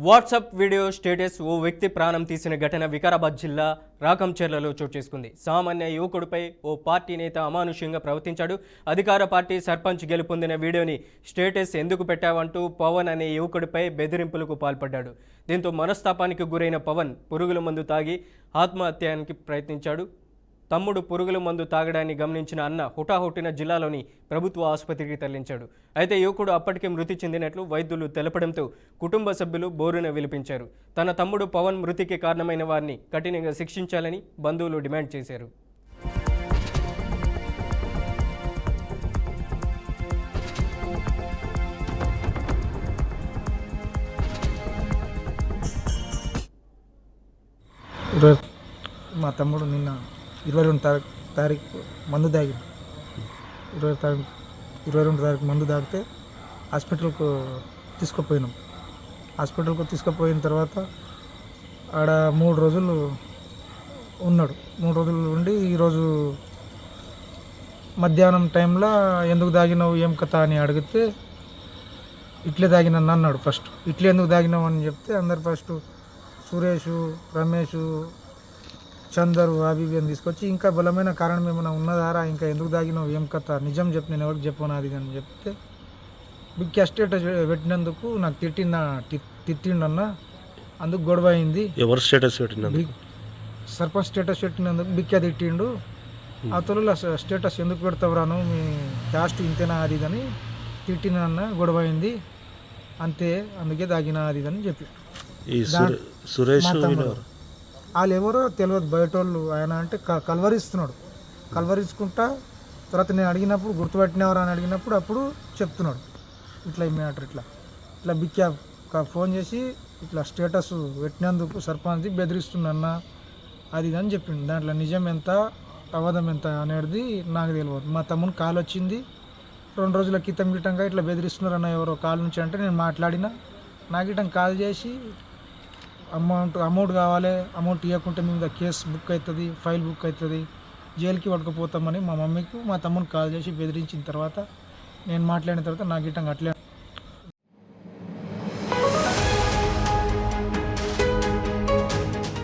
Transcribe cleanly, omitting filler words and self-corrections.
WhatsApp video status ఓ వ్యక్తి ప్రాణం తీసిన ఘటన వికారాబాద్ జిల్లా రాకంచెర్లలో చోటు చేసుకుంది. సామాన్య యువకుడిపై ఓ పార్టీ నేత అమానుష్యంగా ప్రవర్తించాడు. అధికార పార్టీ సర్పంచ్ గెలుపొందిన వీడియోని స్టేటస్ ఎందుకు పెట్టావంటూ పవన్ అనే యువకుడిపై బెదిరింపులకు పాల్పడ్డాడు. దీంతో మనస్తాపానికి గురైన పవన్ పురుగుల మందు తాగి ఆత్మహత్యానికి ప్రయత్నించాడు. తమ్ముడు పురుగుల మందు తాగడాన్ని గమనించిన అన్న హుటాహుటిన జిల్లాలోని ప్రభుత్వ ఆసుపత్రికి తరలించాడు. అయితే యువకుడు అప్పటికే మృతి చెందినట్లు వైద్యులు తెలపడంతో కుటుంబ సభ్యులు బోరున విలిపించారు. తన తమ్ముడు పవన్ మృతికి కారణమైన వారిని కఠినంగా శిక్షించాలని బంధువులు డిమాండ్ చేశారు. మా తమ్ముడు నిన్న 22 తారీఖు మందు తాగి 22 తారీఖు మందు తాగితే హాస్పిటల్కు తీసుకుపోయినాం. హాస్పిటల్కు తీసుకుపోయిన తర్వాత ఆడ 3 రోజులు ఉన్నాడు. 3 రోజులు ఉండి ఈరోజు మధ్యాహ్నం టైంలో ఎందుకు తాగినావు ఏం కథ అని అడిగితే ఇట్లే తాగినాను అన్నాడు. ఫస్ట్ ఇట్లే ఎందుకు తాగినావు అని చెప్తే అందరు ఫస్ట్ సురేష్, రమేష్, చందరు అవి అని తీసుకొచ్చి ఇంకా బలమైన కారణం ఏమైనా ఉన్నదారా, ఇంకా ఎందుకు తాగినావు ఏం కథ నిజం చెప్పు, నేను ఎవరికి చెప్పను అది అని చెప్తే బిగ్ స్టేటస్ పెట్టినందుకు నాకు తిట్టిండన్న, అందుకు గొడవ అయింది. ఎవరు స్టేటస్ పెట్టినందుకు? సర్పంచ్ స్టేటస్ పెట్టినందుకు బిక్కా తిట్టిండు. ఆ తొలిలో స్టేటస్ ఎందుకు పెడతావురాను, మీ క్యాస్ట్ ఇంతేనా అది అని తిట్టినన్న, గొడవ అయింది అంతే, అందుకే తాగినా అది అని చెప్పి సురేష్ వాళ్ళు ఎవరో తెలియదు, బయట వాళ్ళు. ఆయన అంటే కలవరిస్తున్నాడు. కలవరించుకుంటా తర్వాత నేను అడిగినప్పుడు గుర్తుపెట్టినవారు అని అడిగినప్పుడు అప్పుడు చెప్తున్నాడు ఇట్లా ఈ మ్యాటర్ ఇట్లా బిక్కా ఫోన్ చేసి ఇట్లా స్టేటస్ పెట్టినందుకు సర్పంచ్ బెదిరిస్తుందన్న అది అని చెప్పిండు. దాంట్లో నిజం ఎంత అబద్ధం ఎంత అనేది నాకు తెలియదు. మా తమ్ముని కాల్ వచ్చింది 2 రోజుల క్రితం గిట్టంగా ఇట్లా బెదిరిస్తున్నారన్న ఎవరో కాల్ నుంచి అంటే నేను మాట్లాడినా. నాకు ఇటం కాల్ చేసి అమౌంట్ కావాలి, అమౌంట్ ఇవ్వకుంటే మీద కేసు బుక్ అవుతుంది, ఫైల్ బుక్ అవుతుంది, జైలుకి పట్టుకుపోతామని మా మమ్మీకి మా తమ్ముని కాల్ చేసి బెదిరించిన తర్వాత నేను మాట్లాడిన తర్వాత నాకు ఇటంగా అట్లే